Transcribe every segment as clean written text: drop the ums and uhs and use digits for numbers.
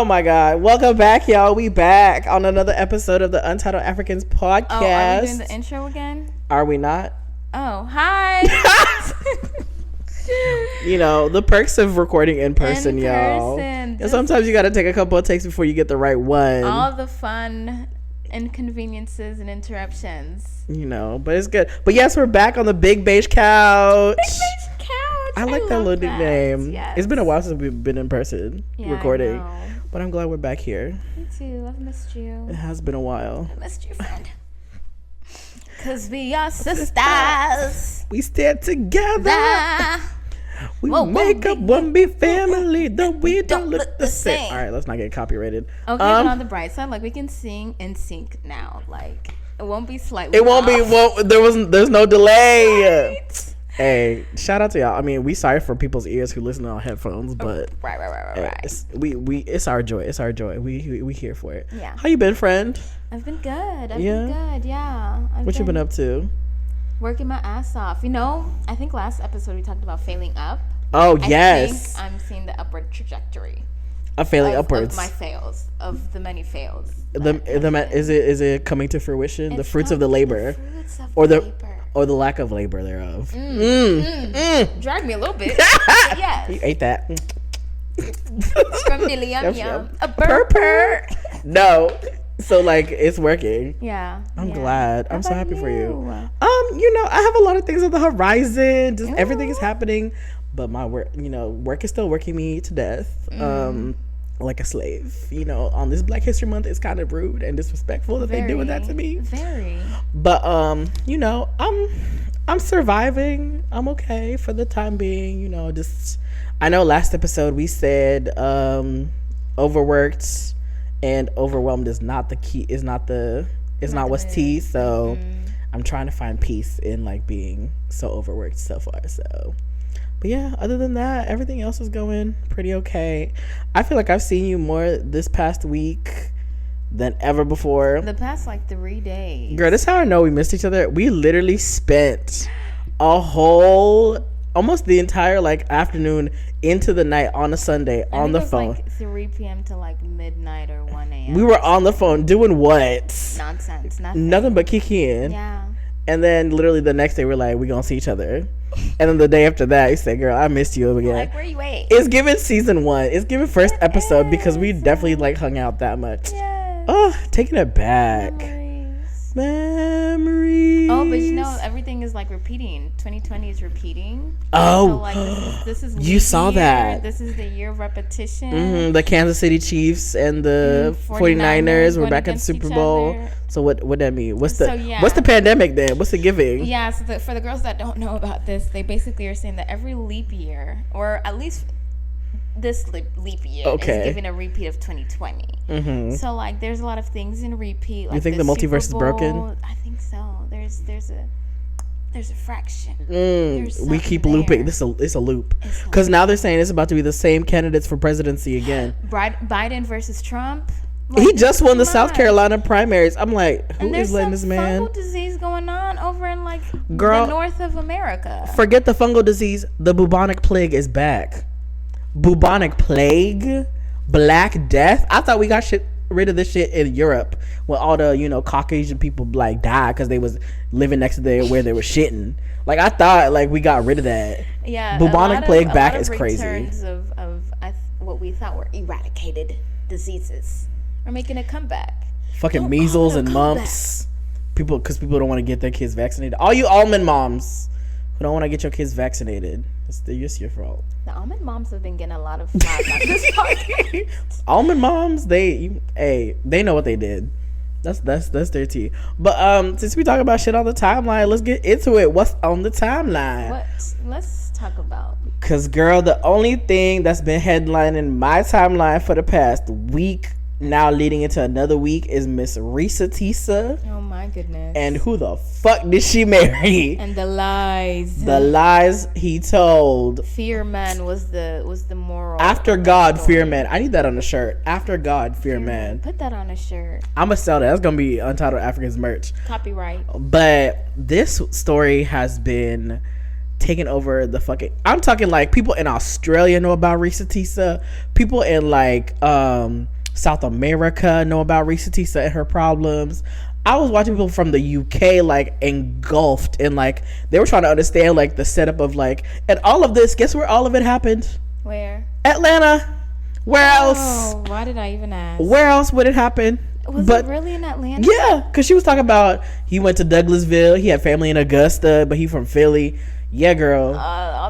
Oh my God. Welcome back, y'all. We back on another episode of the Untitled Africans podcast. Oh, are we doing the intro again? Are we not? Oh, hi. You know, the perks of recording in person, y'all. And sometimes you got to take a couple of takes before you get the right one. All the fun inconveniences and interruptions. You know, but it's good. But yes, we're back on the Big Beige Couch. Big Beige Couch. I like that little nickname. Yes. It's been a while since we've been in person recording. But I'm glad we're back here. Me too. I've missed you. It has been a while. I missed you, friend. Because we are sisters. We stand together. We make up one big family, though we don't look the same. All right, let's not get copyrighted. Okay, but on the bright side, like we can sing in sync now. Like it won't be slightly. It won't off. be. There's no delay. Right. Hey, shout out to y'all. I mean, we sorry for people's ears who listen on headphones, but right. It's our joy. It's our joy. We here for it. Yeah. How you been, friend? I've been good. I've been good. Yeah. What you been up to? Working my ass off. You know, I think last episode we talked about failing up. Oh, yes. I think I'm seeing the upward trajectory. Of failing upwards. Of my fails. Of the many fails. Is it coming to fruition? The fruits of the labor. Or the lack of labor thereof. Drag me a little bit. Yes. You ate that. Yum. A burper. No. So like it's working. Yeah. I'm glad. I'm so happy for you. You know, I have a lot of things on the horizon. Just everything is happening. But my work, work is still working me to death. Like a slave. You know, on this Black History Month, it's kind of rude and disrespectful that they're doing that to me. Very. But you know, I'm surviving. I'm okay for the time being. You know, just I know last episode we said overworked and overwhelmed is not the key. Is not what's tea. So I'm trying to find peace in like being so overworked so far. So. But yeah, other than that, everything else is going pretty okay. I feel like I've seen you more this past week than ever before. The past like 3 days. Girl, this is how I know we missed each other. We literally spent almost the entire like afternoon into the night on a Sunday on the phone. Like 3 p.m. to like midnight or 1 a.m. We were on the phone doing what? Nonsense. Nothing but kicking. Yeah. And then literally the next day we're like, we're going to see each other. And then the day after that, you say, girl, I missed you again. Like, where you at? It's given season 1. It's given first episode because we definitely like hung out that much. Yes. Oh, taking it back. Memories. Oh, but you know, everything is like repeating. 2020 is repeating. Oh. So like this is you saw that. This is the year of repetition. The Kansas City Chiefs and the 49ers were back at the Super Bowl. So what that mean? What's the pandemic then? What's the giving? Yeah, so for the girls that don't know about this, they basically are saying that every leap year, or at least this leap year, is giving a repeat of 2020. So like there's a lot of things in repeat. Like you think the multiverse is broken? I think so. There's a fraction. We keep looping. It's a loop. Because now they're saying it's about to be the same candidates for presidency again. Biden versus Trump. Like, he just won the South Carolina primaries. I'm like, who is letting this man? There's some fungal disease going on over in like the north of America. Forget the fungal disease. The bubonic plague is back. Bubonic plague, Black Death. I thought we got rid of this shit in Europe when all the Caucasian people like died because they was living next to where they were shitting. Like I thought like we got rid of that. Yeah, bubonic plague back is crazy. Returns of what we thought were eradicated diseases are making a comeback. Fucking measles and mumps. Because people don't want to get their kids vaccinated. All you almond moms who don't want to get your kids vaccinated, it's just your fault. The almond moms have been getting a lot of flack on this podcast. Almond moms, they know what they did. That's their tea. But since we talk about shit on the timeline, let's get into it. What's on the timeline? Let's talk about. Cause girl, the only thing that's been headlining my timeline for the past week, now leading into another week, is Miss Reesa Teesa. Oh my goodness. And who the fuck did she marry? And the lies. The lies he told. Fear man was the moral. After God, fear man. I need that on a shirt. After God, fear man. Put that on a shirt. I'm gonna sell that. That's gonna be Untitled Africans merch. Copyright. But this story has been taking over the fucking. I'm talking like people in Australia know about Reesa Teesa. People in like South America know about Reesa Teesa and her problems. I was watching people from the UK like engulfed in like they were trying to understand like the setup of like, and all of this. Guess where all of it happened? Where? Atlanta. Where else? Why did I even ask? Where else would it happen? Was it really in Atlanta? Yeah, because she was talking about he went to Douglasville. He had family in Augusta, but he from Philly. Yeah, girl.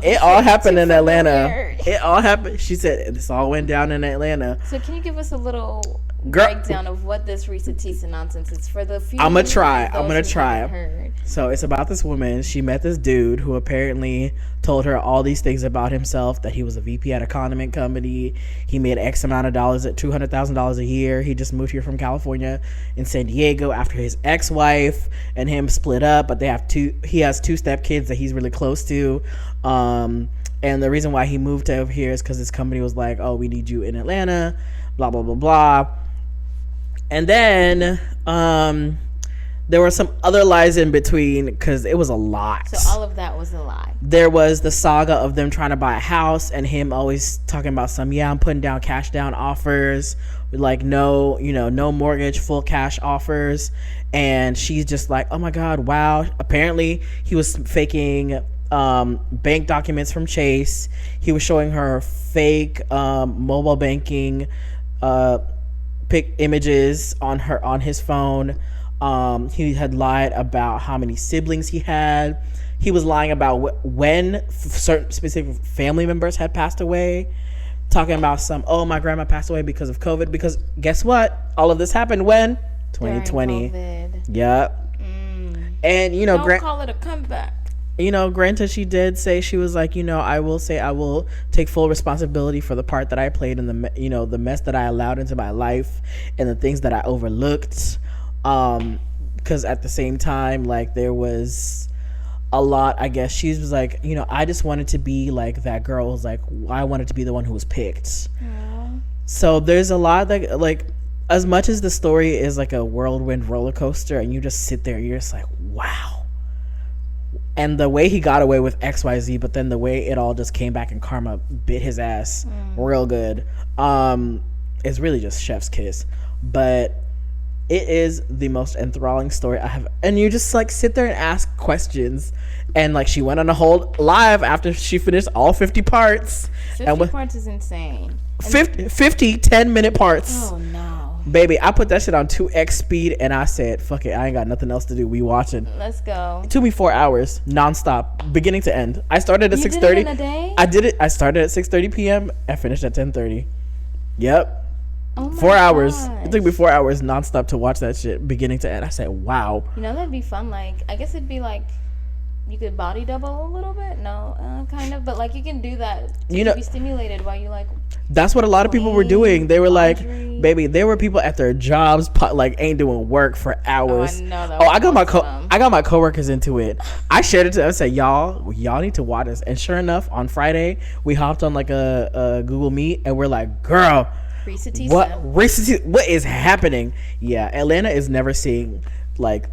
It all happened in Atlanta. It all happened. She said this all went down in Atlanta. So can you give us a little breakdown of what this Reesa Teesa nonsense is for the few? I'm gonna try. So it's about this woman. She met this dude who apparently told her all these things about himself, that he was a VP at a condiment company. He made X amount of dollars at $200,000 a year. He just moved here from California in San Diego after his ex-wife and him split up, but he has two step-kids that he's really close to. And the reason why he moved over here is because his company was like, oh, we need you in Atlanta, blah, blah, blah, blah. And then there were some other lies in between because it was a lot. So all of that was a lie. There was the saga of them trying to buy a house and him always talking about I'm putting down cash down offers with like no mortgage, full cash offers. And she's just like, oh my God, wow. Apparently he was faking bank documents from Chase. He was showing her fake mobile banking pic images on his phone. He had lied about how many siblings he had. He was lying about when certain specific family members had passed away. Talking about my grandma passed away because of COVID. Because guess what? All of this happened when? 2020. Yep. And don't call it a comeback. Granted, she did say, she was like, I will take full responsibility for the part that I played in the mess that I allowed into my life and the things that I overlooked. Because at the same time, like, there was a lot, I guess. She was like, I just wanted to be like that girl. Was like, I wanted to be the one who was picked. Aww. So there's a lot that, like, as much as the story is like a whirlwind roller coaster and you just sit there, you're just like, wow. And the way he got away with XYZ, but then the way it all just came back and karma bit his ass real good, is really just chef's kiss. But it is the most enthralling story I have. And you just like sit there and ask questions. And like she went on a whole live after she finished all 50 parts. 50 parts is insane. 50 10-minute parts. Oh no. Baby, I put that shit on 2x speed and I said, fuck it, I ain't got nothing else to do. We watching. Let's go. It took me 4 hours, nonstop, beginning to end. I started at 6:30. You did it in a day? I did it. I started at 6:30 p.m. I finished at 10:30. Yep. Oh my 4 hours. gosh. It took me 4 hours nonstop to watch that shit, beginning to end. I said, wow. That'd be fun. Like, I guess it'd be like, you could body double a little bit. No, kind of. But like, you can do that to be stimulated while you like. That's what a lot of people were doing. They were like, baby, there were people at their jobs like ain't doing work for hours. Oh, I know that. I got my coworkers into it. I shared it to them. I said, y'all need to watch this. And sure enough, on Friday we hopped on like a Google Meet and we're like, girl, Reesa Teesa. What is happening? Yeah, Atlanta is never seeing like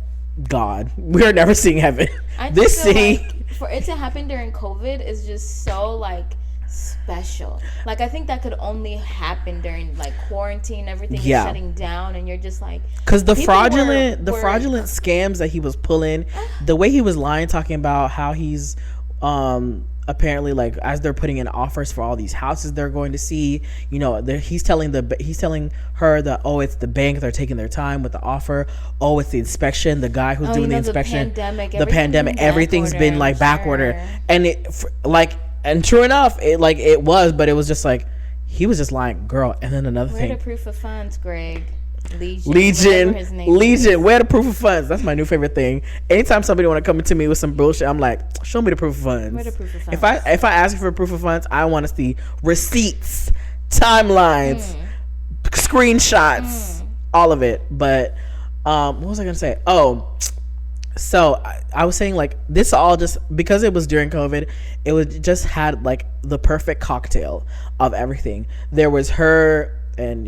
God. We're never seeing heaven. This city, like, for it to happen during COVID is just so like special. Like, I think that could only happen during like quarantine. Everything is shutting down, and you're just like, because the fraudulent scams that he was pulling, the way he was lying, talking about how he's apparently, like, as they're putting in offers for all these houses they're going to see, he's telling her that, oh, it's the bank, they're taking their time with the offer, oh, it's the inspection, the guy who's doing the inspection, the pandemic, everything's been like back order. And and true enough, it was, but it was just like he was just lying, girl. And then another thing, where the proof of funds, Greg? Legion, where the proof of funds? That's my new favorite thing. Anytime somebody want to come to me with some bullshit, I'm like, show me the proof of funds. Where the proof of funds? If I ask you for proof of funds, I want to see receipts, timelines, screenshots, all of it. But what was I gonna say? Oh, so I was saying, like, this all just because it was during COVID, it was just had like the perfect cocktail of everything. There was her, and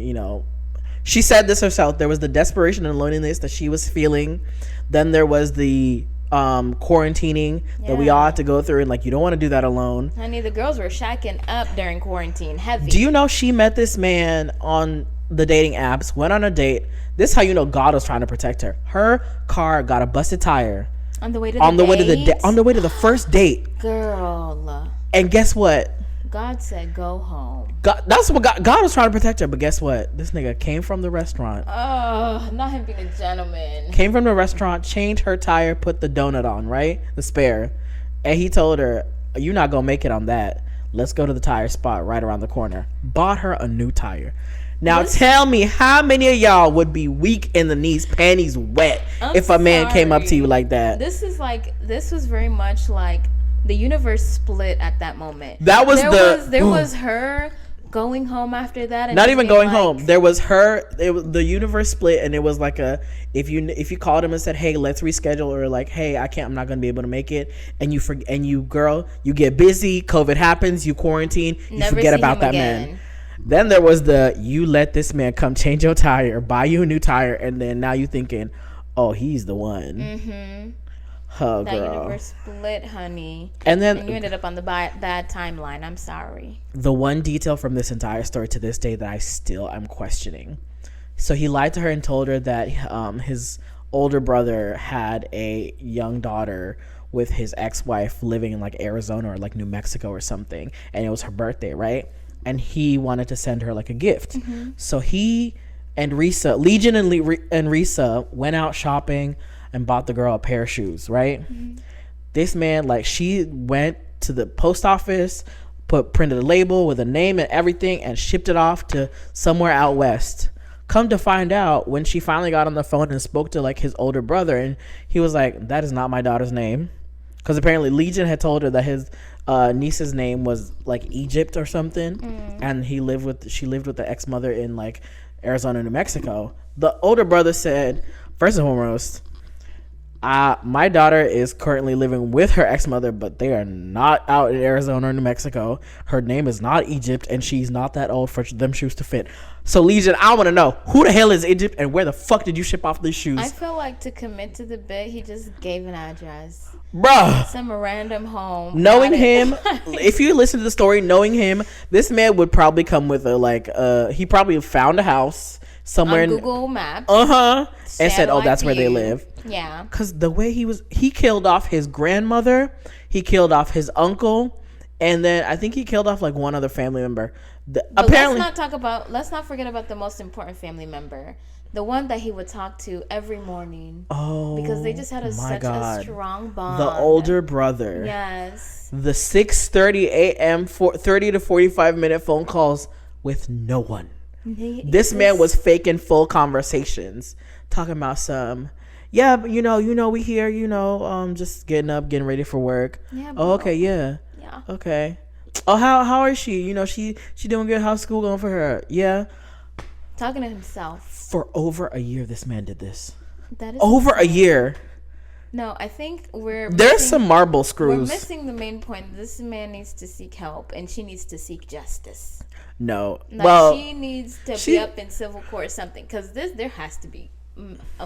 she said this herself. There was the desperation and loneliness that she was feeling. Then there was the quarantining that we all had to go through, and like you don't want to do that alone. Honey, the girls were shacking up during quarantine, heavy. Do you know she met this man on the dating apps, went on a date? This is how you know God was trying to protect her. Her car got a busted tire on the way to the first date, girl. And guess what? God said go home. That's what God was trying to protect her. But guess what? This nigga came from the restaurant. Oh, not him being a gentleman. Came from the restaurant, changed her tire, put the donut on, right? The spare. And he told her, you're not going to make it on that. Let's go to the tire spot right around the corner. Bought her a new tire. Now tell me, how many of y'all would be weak in the knees, panties wet, if a man came up to you like that? This was very much like the universe split at that moment. There was her going home after that. And not even going home. There was her. The universe split, and it was like if you called him and said, "Hey, let's reschedule," or like, "Hey, I'm not going to be able to make it," and you get busy. COVID happens. You quarantine. You forget about that man. Then there was you let this man come change your tire, buy you a new tire, and then now you thinking, oh, he's the one. Mm-hmm. Oh, that girl. Universe split, honey. And then you ended up on the bad timeline. I'm sorry. The one detail from this entire story to this day that I still am questioning. So he lied to her and told her that his older brother had a young daughter with his ex-wife living in like Arizona or like New Mexico or something, and it was her birthday, right? And he wanted to send her like a gift. Mm-hmm. So he and Legion and Reesa went out shopping and bought the girl a pair of shoes, right? Mm-hmm. This man, like, she went to the post office, printed a label with a name and everything, and shipped it off to somewhere out west. Come to find out, when she finally got on the phone and spoke to like his older brother, and he was like, that is not my daughter's name. Because apparently Legion had told her that his niece's name was like Egypt or something, and she lived with the ex-mother in like Arizona, New Mexico. The older brother said, first and foremost, my daughter is currently living with her ex-mother, but they are not out in Arizona or New Mexico. Her name is not Egypt, and she's not that old for them shoes to fit. So Legion, I want to know, who the hell is Egypt, and where the fuck did you ship off these shoes? I feel like to commit to the bit, he just gave an address. Bruh. Some random home. Knowing him, if you listen to the story, knowing him, this man would probably come with he probably found a house somewhere on Google Maps. And said, oh, that's where they live. Yeah. Because the way he killed off his grandmother, he killed off his uncle, and then I think he killed off like one other family member. Apparently, let's not forget about the most important family member. The one that he would talk to every morning. Oh, because they just had such a strong bond. The older brother. Yes. The 6:30 a.m. 30 to 45-minute phone calls with no one. This man was faking full conversations, talking about some. Yeah, but you know, we here, just getting up, getting ready for work. Yeah. Oh, okay, yeah. Yeah. Okay. Oh, how is she? She doing good. How's school going for her? Yeah. Talking to himself. For over a year, this man did this. That is over a year. No, I think there's some marble screws. We're missing the main point. This man needs to seek help, and she needs to seek justice. No, well, she needs to be up in civil court or something, because there has to be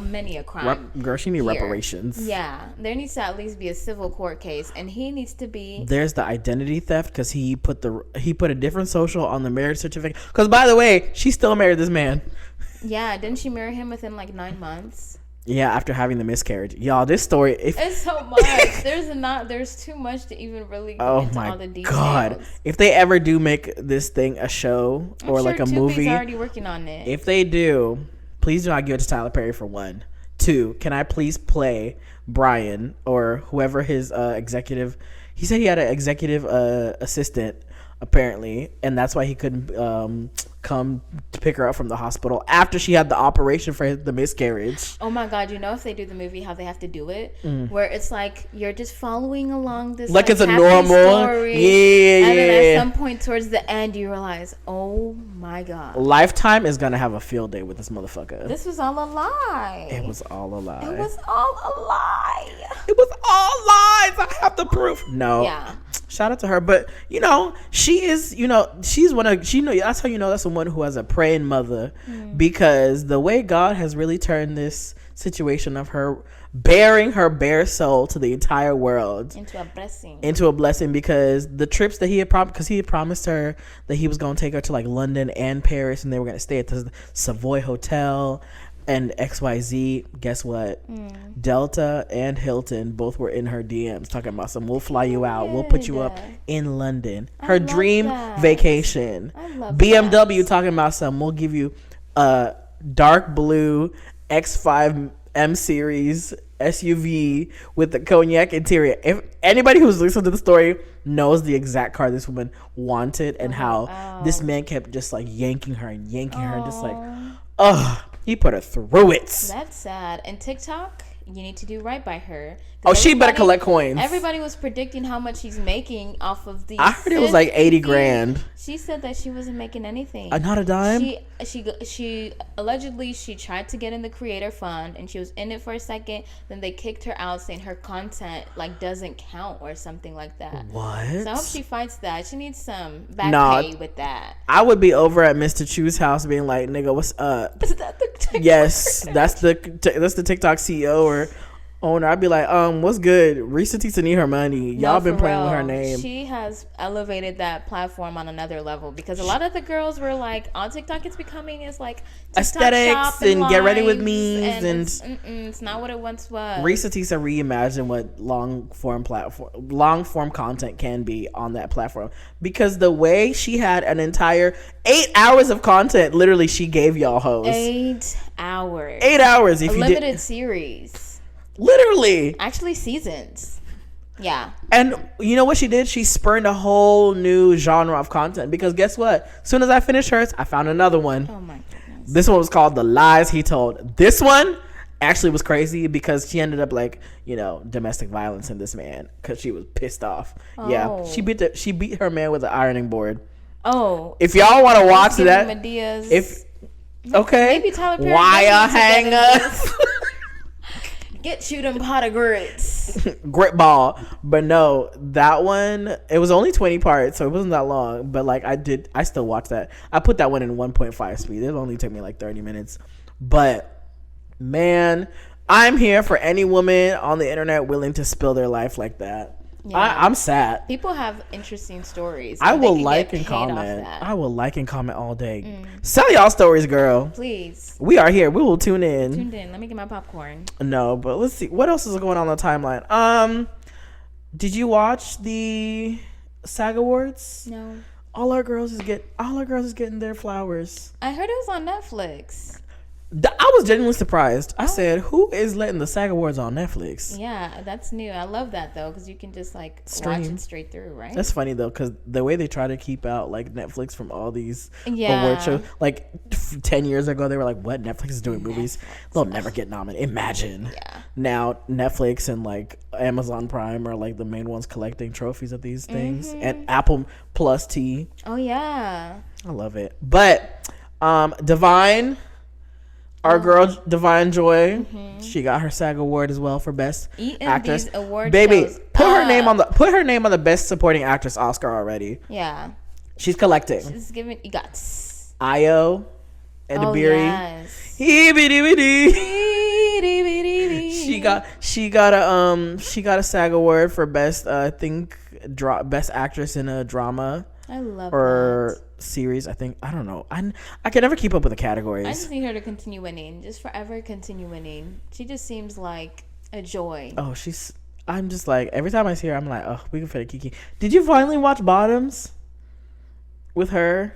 many a crime. Girl, she needs reparations. Yeah, there needs to at least be a civil court case, and he needs to be. There's the identity theft, because he put a different social on the marriage certificate. Because by the way, she still married this man. Yeah, didn't she marry him within like 9 months? Yeah, after having the miscarriage. Y'all, this story... It's so much. There's too much to even really get into all the details. Oh, my God. If they ever do make this thing a show or I'm like sure a movie... Dupe's already working on it. If they do, please do not give it to Tyler Perry for one. 2, can I please play Brian or whoever his executive... He said he had an executive assistant, apparently, and that's why he couldn't come to pick her up from the hospital after she had the operation for the miscarriage. Oh my God, if they do the movie, how they have to do it, where it's like you're just following along this like it's a normal story, and then at some point towards the end you realize, oh my God, Lifetime is gonna have a field day with this motherfucker. This was all a lie. It was all a lie. It was all a lie. It was all lies. I have the proof. No. Yeah. Shout out to her, but she is, she's that's how that's someone who has a praying mother, because the way God has really turned this situation of her bearing her bare soul to the entire world into a blessing because the trips that he had promised her that he was going to take her to like London and Paris and they were going to stay at the Savoy Hotel and XYZ. Guess what? Delta and Hilton both were in her DMs talking about some, we'll fly you out, we'll put you up in London, her dream vacation. BMW talking about some, we'll give you a dark blue X5 M series SUV with the cognac interior. If anybody who's listened to the story knows the exact car this woman wanted and how this man kept just like yanking her and just like, he put her through it. That's sad. And TikTok, you need to do right by her. Oh, she better collect coins. Everybody was predicting how much she's making off of these. I heard it was like 80 grand. She said that she wasn't making anything. Not a dime? She allegedly she tried to get in the creator fund and she was in it for a second. Then they kicked her out saying her content like doesn't count or something like that. What? So I hope she fights that. She needs some back pay with that. I would be over at Mr. Chu's house being like, nigga, what's up? Is that the TikTok? Yes, that's the TikTok CEO or owner. I'd be like, what's good? Reesa Teesa need her money. Y'all been playing with her name. She has elevated that platform on another level because a lot of the girls were like, on TikTok it's becoming is like aesthetics and get ready with me and it's not what it once was. Reesa Teesa reimagined what long form content can be on that platform because the way she had an entire 8 hours of content, literally she gave y'all hoes 8 hours. 8 hours. If a you limited series. Literally. Actually, seasons. Yeah. And you know what she did? She spurned a whole new genre of content because guess what? As soon as I finished hers, I found another one. Oh my goodness. This one was called The Lies He Told. This one actually was crazy because she ended up like, domestic violence in this man because she was pissed off. Oh. Yeah. She beat her man with an ironing board. Oh. If y'all want to watch that. Medea's, maybe Tyler Perry. Why a hanger? Get you them pot of grits. Grit ball. But no, that one, it was only 20 parts, so it wasn't that long. But like I still watched that. I put that one in 1.5 speed. It only took me like 30 minutes. But man, I'm here for any woman on the internet willing to spill their life like that. Yeah. I'm sad. People have interesting stories. I will like and comment. I will like and comment all day. Sell y'all stories, girl. Please. We are here. We will tune in. Let me get my popcorn. No, but let's see. What else is going on the timeline? Did you watch the SAG Awards? No. All our girls is getting their flowers. I heard it was on Netflix. I was genuinely surprised. I said, who is letting the SAG Awards on Netflix? Yeah, that's new. I love that, though, because you can just, like, watch it straight through, right? That's funny, though, because the way they try to keep out, like, Netflix from all these award shows. Like, 10 years ago, they were like, what? Netflix is doing movies? They'll never get nominated. Imagine. Yeah. Now, Netflix and, like, Amazon Prime are, like, the main ones collecting trophies of these things. And Apple Plus T. Oh, yeah. I love it. But, Divine... Our girl Divine Joy, she got her SAG award as well for Best Actress. Baby, put her name on the Best Supporting Actress Oscar already. Yeah, she's collecting. She's giving EGOTs. Ayo, Edibiri. Yes. She got a SAG award for Best Best Actress in a Drama. I love that. Series, I think. I don't know. I can never keep up with the categories. I just need her to continue winning. Just forever continue winning. She just seems like a joy. Oh, I'm just like, every time I see her, I'm like, oh, we can fit a Kiki. Did you finally watch Bottoms with her?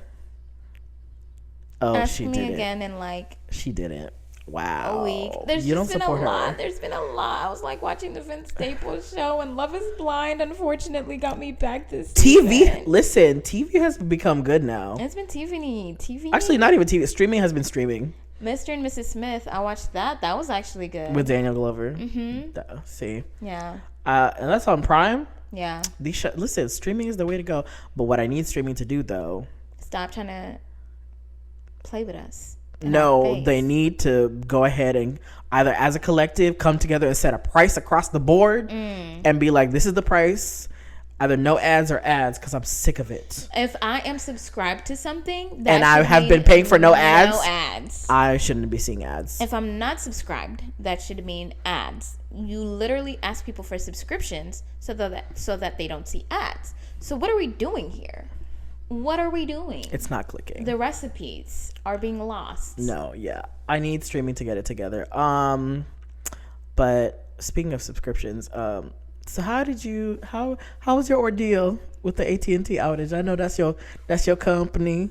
Oh, Ask she me didn't. Again in like she didn't. Wow. A week. There's been a lot. There's been a lot. I was like watching the Vince Staples show, and Love is Blind unfortunately got me back this season. Listen, TV has become good now. It's been TV. Actually, not even TV. Streaming has been streaming. Mr. and Mrs. Smith. I watched that. That was actually good. With Daniel Glover. See. Yeah. And that's on Prime. Yeah. Listen, streaming is the way to go. But what I need streaming to do, though. Stop trying to play with us. No, they need to go ahead and either as a collective come together and set a price across the board and be like, this is the price. Either no ads or ads, because I'm sick of it. If I am subscribed to something and I have been paying for no ads, ads, I shouldn't be seeing ads. If I'm not subscribed, that should mean ads. You literally ask people for subscriptions so that they don't see ads. So what are we doing here? What are we doing? It's not clicking. The recipes are being lost. No, yeah. I need streaming to get it together. But speaking of subscriptions, so how was your ordeal with the AT&T outage? I know that's your company.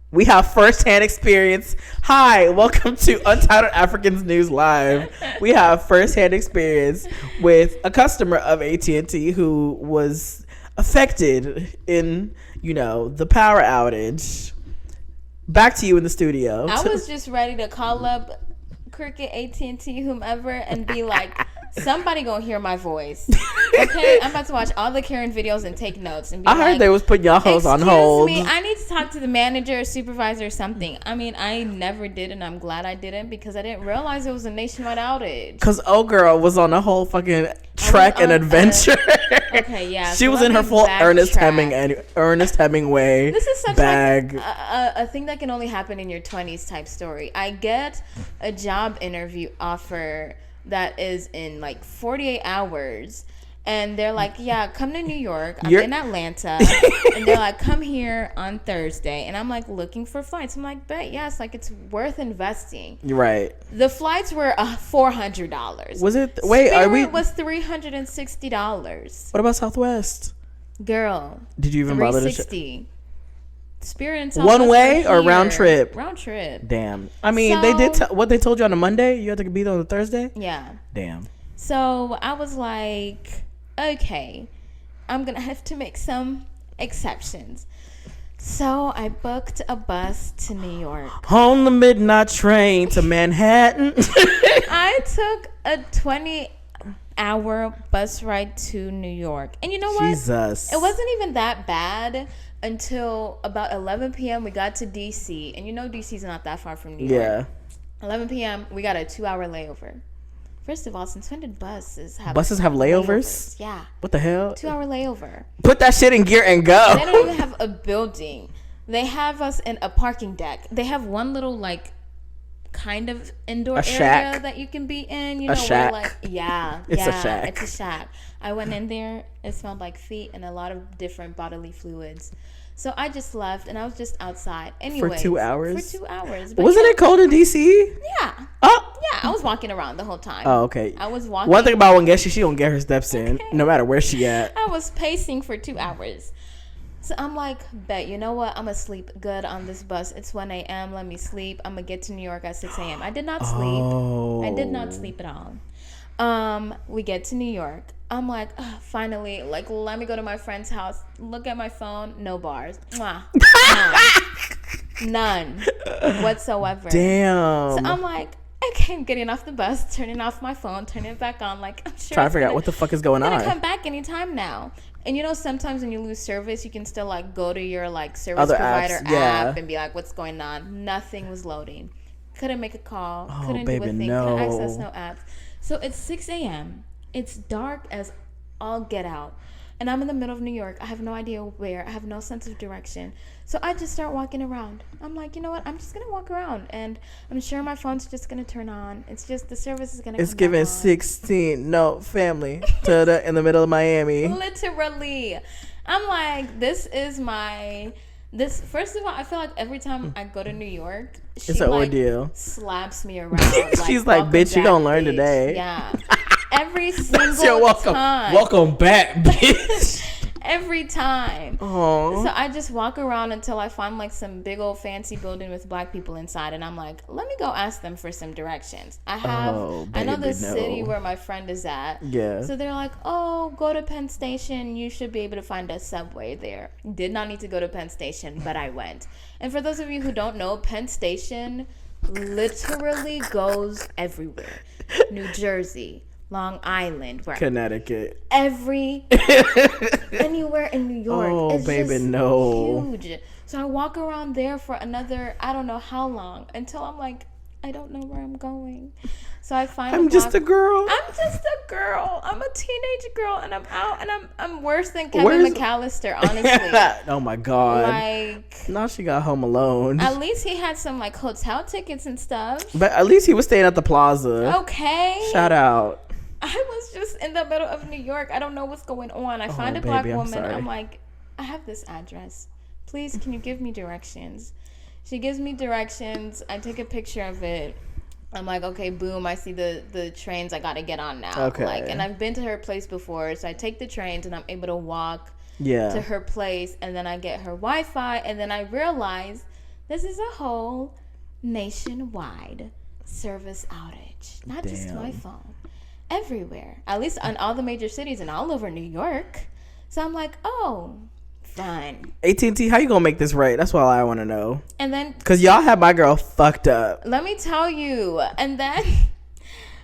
We have firsthand experience. Hi, welcome to Untitled Africans News Live. We have firsthand experience with a customer of AT&T who was affected in, the power outage. Back to you in the studio. I was just ready to call up Cricket, AT&T, whomever, and be like, somebody gonna hear my voice. Okay, I'm about to watch all the Karen videos and take notes. And be I heard they was putting y'all hoes on hold. Excuse me, I need to talk to the manager, supervisor, or something. I mean, I never did, and I'm glad I didn't because I didn't realize it was a nationwide outage. Because old girl was on a whole fucking trek and adventure. Okay, yeah. She was in her full Ernest Hemingway This is such bag. Like a thing that can only happen in your 20s type story. I get a job interview offer that is in like 48 hours, and they're like, yeah, come to New York. I'm in Atlanta. And they're like, come here on Thursday. And I'm like looking for flights. I'm like, bet yes, like it's worth investing. Right. The flights were $400. Was it? Wait, Spirit was $360. What about Southwest? Girl, did you even bother to $360. Spirit and Southwest one way or round trip? Round trip. Damn. I mean, they did what they told you on a Monday. You had to be there on a Thursday. Yeah. Damn. So I was like, okay, I'm gonna have to make some exceptions. So I booked a bus to New York. On the midnight train to Manhattan. I took a 20-hour bus ride to New York, and you know what? Jesus. It wasn't even that bad. Until about 11 p.m. we got to DC, and DC's not that far from New York. Yeah. 11 p.m. we got a 2-hour layover. First of all, since when did buses have layovers? Yeah. What the hell? 2-hour layover. Put that shit in gear and go. They don't even have a building. They have us in a parking deck. They have one little kind of indoor area that you can be in. A shack. It's a shack. It's a shack. I went in there. It smelled like feet and a lot of different bodily fluids. So I just left, and I was just outside. Anyway, for 2 hours. But wasn't it cold in DC? Yeah. Oh. Yeah, I was walking around the whole time. Oh, okay. I was walking. One thing about Wangechi, she don't get her steps in, no matter where she at. I was pacing for 2 hours. So I'm like, bet, you know what? I'm going to sleep good on this bus. It's 1 a.m. Let me sleep. I'm going to get to New York at 6 a.m. I did not sleep. Oh. I did not sleep at all. We get to New York. I'm like, finally, let me go to my friend's house. Look at my phone. No bars. Mwah. None whatsoever. Damn. So I'm like, okay, I'm getting off the bus, turning off my phone, turning it back on. I'm sure. Trying to figure out what the fuck is going on. I'm gonna come back anytime now. And sometimes when you lose service, you can still go to your service provider app and be like, what's going on? Nothing was loading. Couldn't make a call. Couldn't do a thing. No. Couldn't access no apps. So it's 6 a.m. It's dark as all get out. And I'm in the middle of New York. I have no idea where. I have no sense of direction. So I just start walking around. I'm like, you know what? I'm just going to walk around. And I'm sure my phone's just going to turn on. It's just the service is going to come It's giving 16. No, family. In the middle of Miami. Literally. I'm like, this is my... First of all, I feel like every time I go to New York, it's an ordeal. Slaps me around. She's like, bitch, you gonna learn today. Yeah. Every single time. Welcome back, bitch. Every time. Aww. So I just walk around until I find some big old fancy building with black people inside, and I'm like, let me go ask them for some directions. I know the city where my friend is at. Yeah. So they're like, oh, go to Penn Station. You should be able to find a subway there. Did not need to go to Penn Station, but I went. And for those of you who don't know, Penn Station literally goes everywhere. New Jersey, Long Island, where Connecticut, anywhere in New York. Oh, it's baby, just no. huge. So I walk around there for another, I don't know how long, until I'm like, I don't know where I'm going. So I find I'm just a girl. I'm a teenage girl, and I'm out, and I'm worse than Kevin McAllister, honestly. Oh my God. Like, now she got Home Alone. At least he had some like hotel tickets and stuff. But at least he was staying at the Plaza. Okay. Shout out. I was just in the middle of New York. I don't know what's going on. I find a black woman. I'm like, I have this address. Please, can you give me directions? She gives me directions. I take a picture of it. I'm like, okay, boom, I see the trains I gotta get on now. Okay. Like, and I've been to her place before, so I take the trains and I'm able to walk to her place, and then I get her Wi-Fi, and then I realize this is a whole nationwide service outage. Not just my phone. Everywhere. At least in all the major cities and all over New York. So I'm like, oh, fine. AT&T, how you gonna make this right? That's all I want to know. And then, because y'all had my girl fucked up. Let me tell you. And then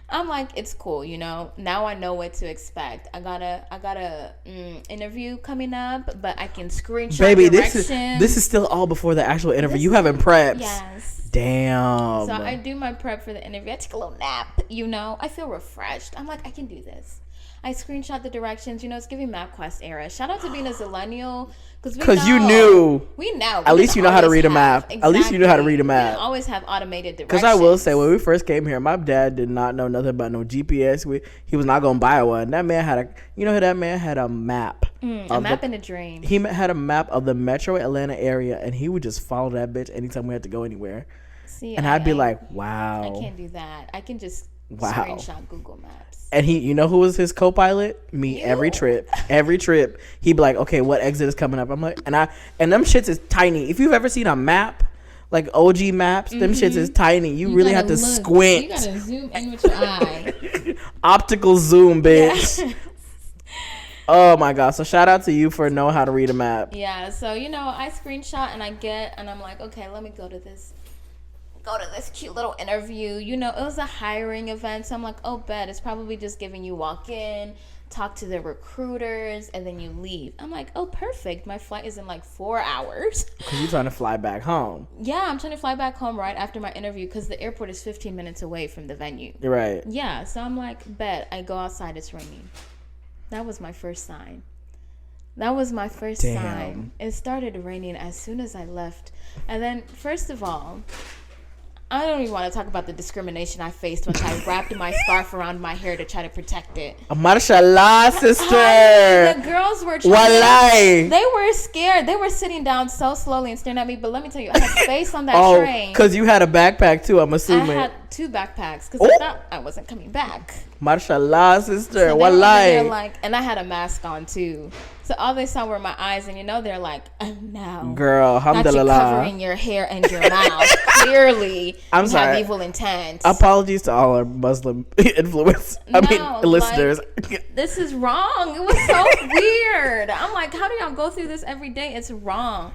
I'm like, it's cool, you know. Now I know what to expect. I got a interview coming up, but I can screenshot Baby, directions. this is still all before the actual interview. You haven't prepped. Yes. Damn. So I do my prep for the interview. I take a little nap, you know. I feel refreshed. I'm like, I can do this. I screenshot the directions. You know, it's giving MapQuest era. Shout out to being a Zillennial. Because you knew. We know. At least you know how to read a map. Exactly. At least you know how to read a map. We always have automated directions. Because I will say, when we first came here, my dad did not know nothing about no GPS. He was not going to buy one. That man had a map. A map in a dream. He had a map of the metro Atlanta area, and he would just follow that bitch anytime we had to go anywhere. See, and I'd be like, wow. I can't do that. I can just screenshot Google Maps. And you know who was his co-pilot? Me. You? Every trip, he'd be like, okay, what exit is coming up? I'm like, and them shits is tiny. If you've ever seen a map, like OG maps, them shits is tiny. You really have to squint. You gotta zoom in with your eye. Optical zoom, bitch. Yeah. Oh my God. So shout out to you for knowing how to read a map. Yeah. So, you know, I screenshot and I'm like, okay, let me go to this cute little interview. You know, it was a hiring event, so I'm like, oh, bet it's probably just giving you walk in, talk to the recruiters, and then you leave. I'm like, oh, perfect. My flight is in like 4 hours. Because you're trying to fly back home. Yeah, I'm trying to fly back home right after my interview because the airport is 15 minutes away from the venue. You're right. Yeah, so I'm like, bet. I go outside, it's raining. That was my first sign. Sign. It started raining as soon as I left. And then, first of all, I don't even want to talk about the discrimination I faced once I wrapped my scarf around my hair to try to protect it. Mashallah, sister. The girls were Wallahi. They were scared. They were sitting down so slowly and staring at me. But let me tell you, I had space on that train. Because you had a backpack too, I'm assuming. I had 2 backpacks because I thought I wasn't coming back. Mashallah, sister. So Wallahi. Like, and I had a mask on too. So all they saw were my eyes, and you know they're like, oh no, girl, alhamdulillah, not you covering your hair and your mouth. Clearly, I'm sorry. Have evil intent. Apologies to all our Muslim listeners. This is wrong. It was so weird. I'm like, how do y'all go through this every day? It's wrong.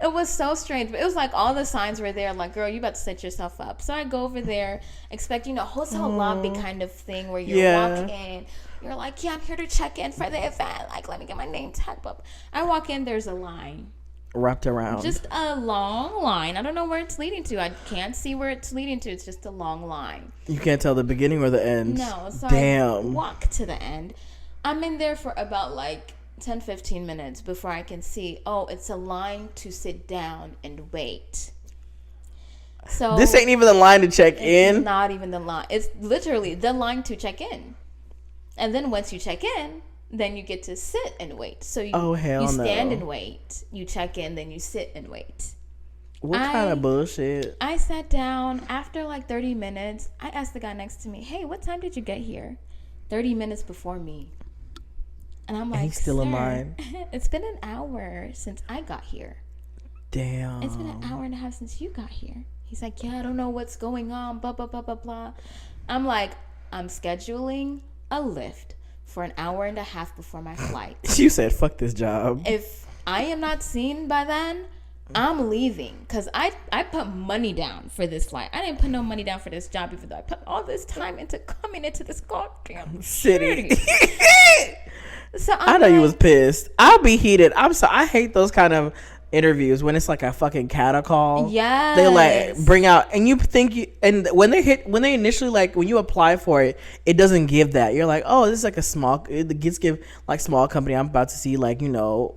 It was so strange, but it was like all the signs were there. Like, girl, you about to set yourself up. So I go over there, expecting a hotel lobby kind of thing where you walk in. You're like, yeah, I'm here to check in for the event. Like, let me get my name tag up. I walk in, there's a line. Wrapped around. Just a long line. I don't know where it's leading to. I can't see where it's leading to. It's just a long line. You can't tell the beginning or the end. No. So damn. I walk to the end. I'm in there for about like 10, 15 minutes before I can see, oh, it's a line to sit down and wait. So this ain't even the line to check in. It's not even the line. It's literally the line to check in. And then once you check in, then you get to sit and wait. So you stand and wait. You check in, then you sit and wait. What kind of bullshit? I sat down after like 30 minutes. I asked the guy next to me, hey, what time did you get here? 30 minutes before me. And I'm like, he's still in line. It's been an hour since I got here. Damn. It's been an hour and a half since you got here. He's like, yeah, I don't know what's going on, blah, blah, blah, blah, blah. I'm like, I'm scheduling a lift for an hour and a half before my flight. You said, fuck this job. If I am not seen by then, I'm leaving. Because I put money down for this flight. I didn't put no money down for this job, even though I put all this time into coming into this goddamn city. So I know you was pissed. I'll be heated. I'm sorry. I hate those kind of interviews when it's like a fucking cattle call. Yes. They like bring out, and you think and when they initially like when you apply for it, it doesn't give that. You're like, oh, this is like it gets give like small company. I'm about to see like, you know,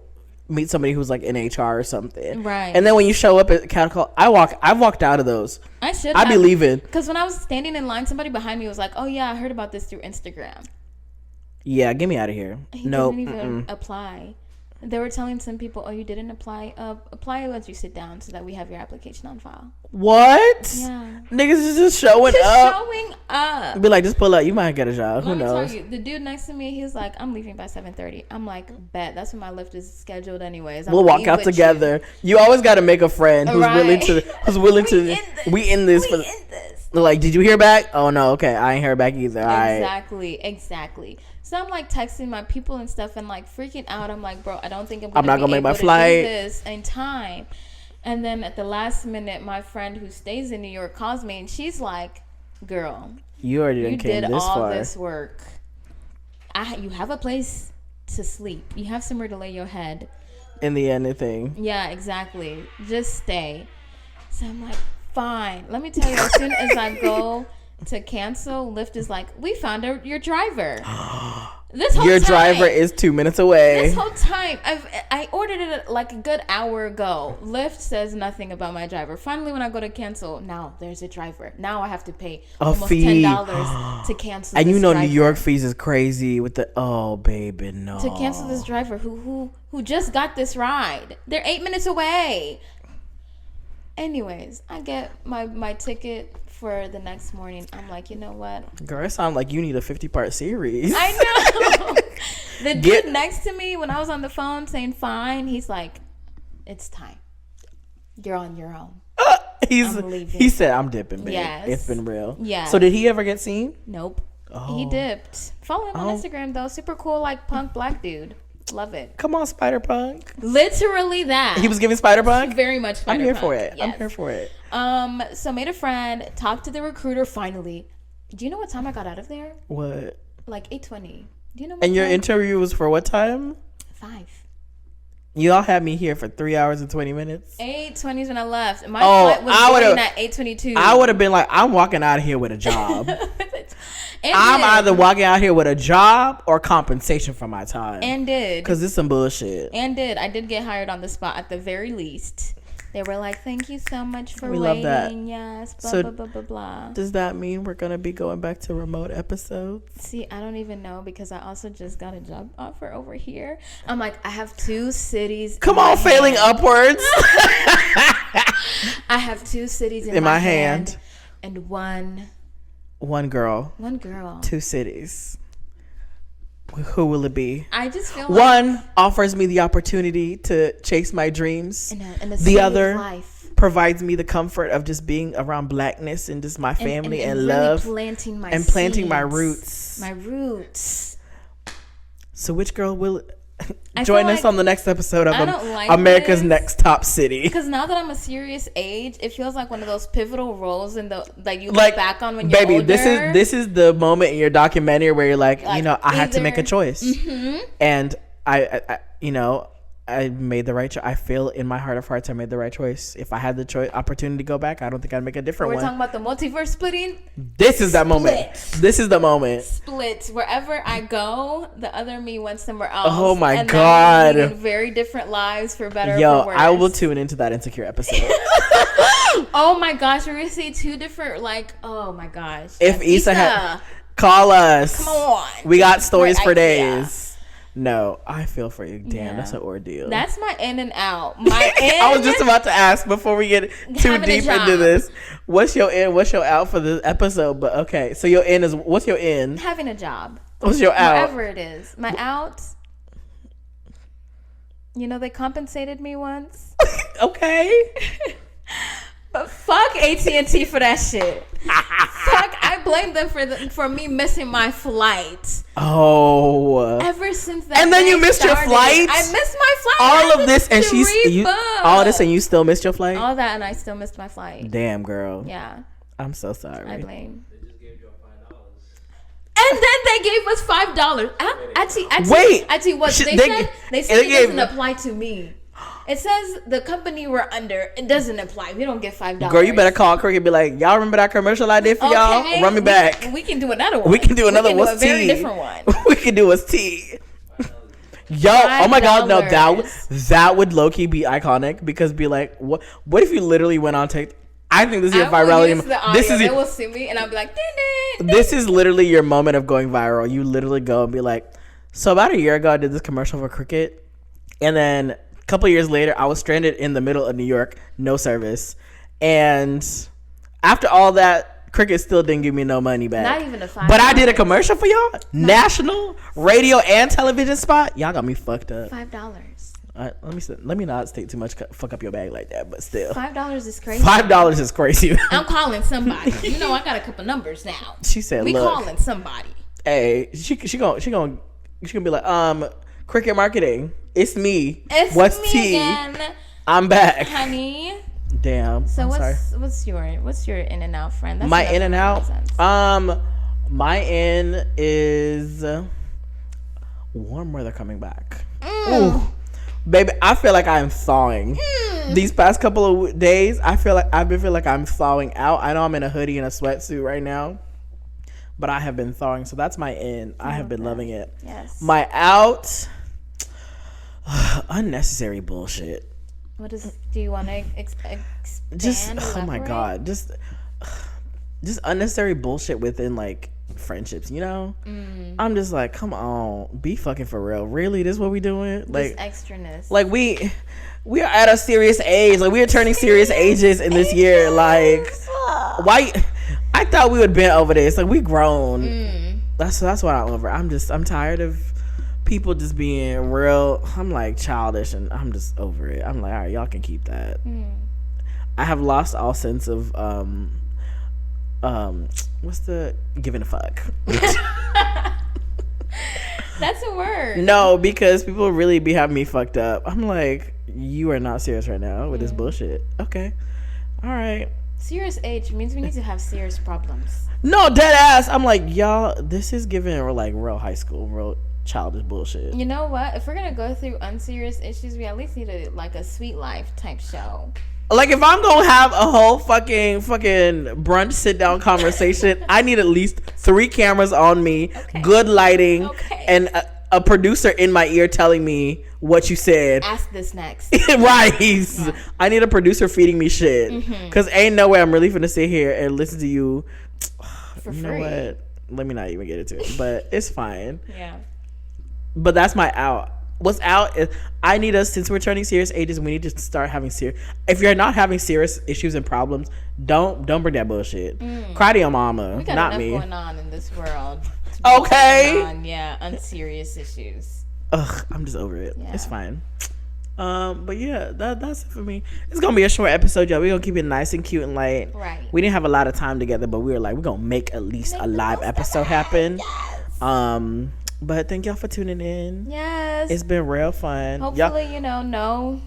meet somebody who's like in HR or something. Right. And then when you show up at cattle call, I've walked out of those. I'd be leaving. Because when I was standing in line, somebody behind me was like, oh yeah, I heard about this through Instagram. Yeah, get me out of here. He didn't even apply. They were telling some people, oh, you didn't apply. Apply once you sit down so that we have your application on file. What? Yeah. Niggas is just showing up. Be like, just pull up. You might get a job. Who knows? Tell you, the dude next to me, he's like, I'm leaving by 7:30. I'm like, bet. That's when my lift is scheduled anyways. We'll walk out together. You always got to make a friend who's willing to. We in this. Like, did you hear back? Oh, no. Okay. I ain't heard back either. Exactly. So I'm like texting my people and stuff and like freaking out. I'm like, bro, I don't think I'm not gonna make my flight. Do this in time. And then at the last minute, my friend who stays in New York calls me and she's like, girl, you did all this work. You have a place to sleep. You have somewhere to lay your head. In the end, thing. Yeah, exactly. Just stay. So I'm like, fine. Let me tell you, as soon as I go to cancel, Lyft is like, we found your driver. Your driver is 2 minutes away. This whole time, I ordered it like a good hour ago. Lyft says nothing about my driver. Finally, when I go to cancel, now there's a driver. Now I have to pay almost fee. $10 to cancel. And this you know driver. New York fees is crazy with the baby, no. To cancel this driver who just got this ride. They're 8 minutes away. Anyways, I get my ticket for the next morning. I'm like, you know what? Girl, it sounds like you need a 50-part series. I know. The dude next to me, when I was on the phone saying fine, he's like, it's time. You're on your own. He said, I'm dipping, babe. Yes. It's been real. Yeah. So did he ever get seen? Nope. Oh. He dipped. Follow him on Instagram, though. Super cool, like punk black dude. Love it. Come on, Spider Punk. Literally that. He was giving Spider Punk? Very much Spider Punk. I'm here for it. Yes. I'm here for it. So made a friend, talked to the recruiter finally. Do you know what time I got out of there? What? Like 8:20. Do you know what And your interview was for what time? 5. You all had me here for 3 hours and 20 minutes. 8:20 is when I left. My flight was leaving at 8:22. I would have been like, I'm walking out of here with a job. I'm either walking out here with a job or compensation for my time. And did. Because it's some bullshit. And did. I did get hired on the spot at the very least. They were like, thank you so much for waiting. Love that. Yes. Blah, so blah, blah, blah, blah. Does that mean we're going to be going back to remote episodes? See, I don't even know because I also just got a job offer over here. I'm like, I have 2 cities. Come on, failing upwards. I have 2 cities in my hand. And one girl. 2 cities. Who will it be? I just feel one offers me the opportunity to chase my dreams. In a the other life. Provides me the comfort of just being around blackness and just my family and really love. Planting my planting my roots. My roots. So which girl will join us on the next episode of America's Next Top City? Because now that I'm a serious age, it feels like one of those pivotal roles in the you look back on when you're older. This is the moment in your documentary where you're like you know, I had to make a choice, and I made the right choice. I feel in my heart of hearts I made the right choice. If I had the opportunity to go back, I don't think I'd make a different one. We're talking about the multiverse splitting. This is that moment. This is the moment. Split. Wherever I go, the other me went somewhere else. Oh my God. And very different lives for better or for worse. I will tune into that Insecure episode. Oh my gosh. We're going to see 2 different, oh my gosh. If Issa had... Call us. Come on. We got stories for days. No, I feel for you. Damn, that's an ordeal. That's my in and out. I was just about to ask before we get too deep into this. What's your in? What's your out for the episode? But okay, so your in is what's your in? Having a job. What's your out? Whatever it is. My out. You know, they compensated me once. Okay. But fuck AT&T for that shit. Fuck, I blame them for me missing my flight. Oh. Ever since that. And then you missed your flight? I missed my flight. All of this and all this and you still missed your flight? All that and I still missed my flight. Damn, girl. Yeah. I'm so sorry. I blame. They just gave you $5. And then they gave us $5. Actually, wait. Actually, what they said it doesn't apply to me. It says the company we're under. It doesn't apply. We don't get $5. Girl, you better call Cricket and be like, y'all remember that commercial I did for y'all? Run me back. We can do another one. We can do another one. A very different one. We can do a tea. Yo, oh my God, no, that would low-key be iconic because be like, what if you literally went on TikTok? I think this is your virality. They will see me and I'll be like, ding. This is literally your moment of going viral. You literally go and be like, so about a year ago, I did this commercial for Cricket. And then a couple years later, I was stranded in the middle of New York, no service. And after all that, Cricket still didn't give me no money back. Not even a $5. But I did a commercial for y'all. National radio and television spot. Y'all got me fucked up. $5. Let me not take too much fuck up your bag like that, but still. $5 is crazy. $5 is crazy. I'm calling somebody. You know I got a couple numbers now. She said, we look, calling somebody. Hey, she gonna be like, Cricket Marketing, it's me. What's tea? Again. I'm back, honey. Damn. So what's your in and out friend? That's my in and out. My in is warm weather coming back. Ooh, baby, I feel like I'm thawing. These past couple of days, I've been feeling like I'm thawing out. I know I'm in a hoodie and a sweatsuit right now, but I have been thawing. So that's my in. I have been loving it. Yes. My out, unnecessary bullshit. Do you want to expand? Oh my God, just unnecessary bullshit within like friendships, you know? I'm just like, come on, be fucking for real. Really, this is what we doing? Like extraness. Like we are at a serious age. Like we are turning serious ages in this year. Like why? I thought we would been over this. Like we grown. That's what I'm over. I'm tired of people just being real. I'm like childish, and I'm just over it. I'm like, all right, y'all can keep that. I have lost all sense of what's the giving a fuck. That's a word. No, because people really be having me fucked up. I'm like, you are not serious right now with this bullshit. Okay, all right. Serious age means we need to have serious problems. No, dead ass. I'm like, y'all, this is giving like real high school, real childish bullshit. You know what? If we're gonna go through unserious issues, we at least need a sweet life type show. Like if I'm gonna have a whole fucking brunch sit down conversation, I need at least 3 cameras on me, good lighting, and a producer in my ear telling me what you said. Ask this next. Right. Yeah. I need a producer feeding me shit. Cause ain't no way I'm really finna sit here and listen to you. For you free. Know what? Let me not even get into it. But it's fine. Yeah. But that's my out. What's out is I need us, since we're turning serious ages, we need to start having serious. If you're not having serious issues and problems, don't bring that bullshit. Cry to your mama, we got not enough me. Going on in this world. Okay. Unserious issues. Ugh, I'm just over it. Yeah. It's fine. But yeah, that's it for me. It's gonna be a short episode, y'all. We're gonna keep it nice and cute and light. Right. We didn't have a lot of time together, but we were like, we're gonna make at least a live episode happen. Yes. But thank y'all for tuning in. Yes. It's been real fun. Hopefully, no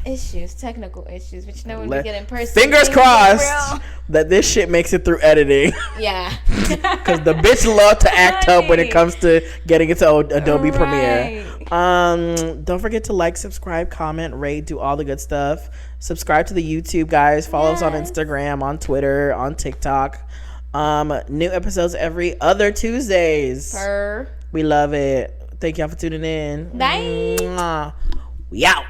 issues, technical issues, but when we get in person. Fingers crossed that this shit makes it through editing. Yeah. Because the bitch love to act up when it comes to getting into Adobe Premiere. Don't forget to like, subscribe, comment, rate, do all the good stuff. Subscribe to the YouTube, guys. Follow us on Instagram, on Twitter, on TikTok. New episodes every other Tuesdays. We love it. Thank y'all for tuning in. Bye. We out.